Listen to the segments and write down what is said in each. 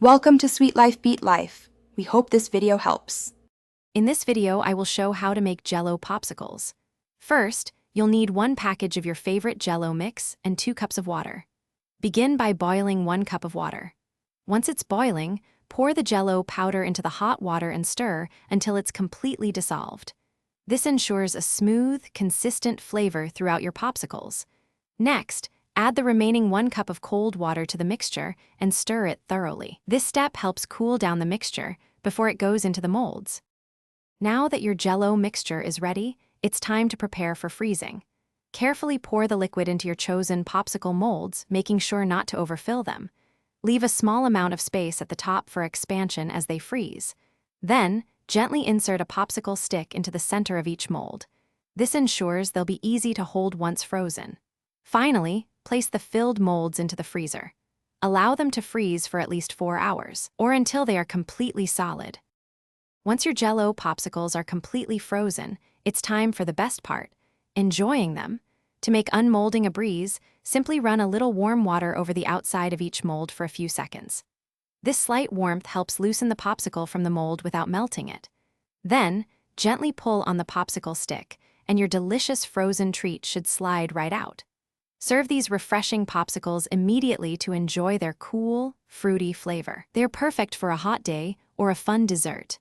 Welcome to Sweet Life Beat Life. We hope this video helps. In this video, I will show how to make Jello Popsicles. First, you'll need 1 package of your favorite Jello mix and 2 cups of water. Begin by boiling 1 cup of water. Once it's boiling, pour the Jello powder into the hot water and stir until it's completely dissolved. This ensures a smooth, consistent flavor throughout your popsicles. Next, add the remaining 1 cup of cold water to the mixture and stir it thoroughly. This step helps cool down the mixture before it goes into the molds. Now that your Jello mixture is ready, it's time to prepare for freezing. Carefully pour the liquid into your chosen popsicle molds, making sure not to overfill them. Leave a small amount of space at the top for expansion as they freeze. Then, gently insert a popsicle stick into the center of each mold. This ensures they'll be easy to hold once frozen. Finally, place the filled molds into the freezer. Allow them to freeze for at least 4 hours, or until they are completely solid. Once your Jello popsicles are completely frozen, it's time for the best part, enjoying them. To make unmolding a breeze, simply run a little warm water over the outside of each mold for a few seconds. This slight warmth helps loosen the popsicle from the mold without melting it. Then, gently pull on the popsicle stick, and your delicious frozen treat should slide right out. Serve these refreshing popsicles immediately to enjoy their cool, fruity flavor. They're perfect for a hot day or a fun dessert.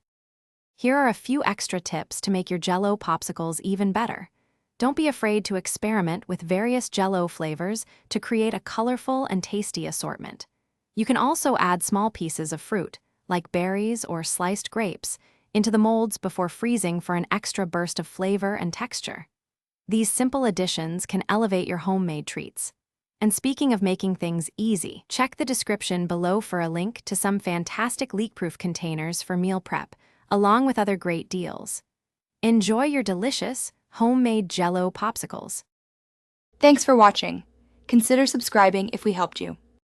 Here are a few extra tips to make your Jello popsicles even better. Don't be afraid to experiment with various Jello flavors to create a colorful and tasty assortment. You can also add small pieces of fruit, like berries or sliced grapes, into the molds before freezing for an extra burst of flavor and texture. These simple additions can elevate your homemade treats. And speaking of making things easy, check the description below for a link to some fantastic leak-proof containers for meal prep, along with other great deals. Enjoy your delicious, homemade Jello popsicles. Thanks for watching. Consider subscribing if we helped you.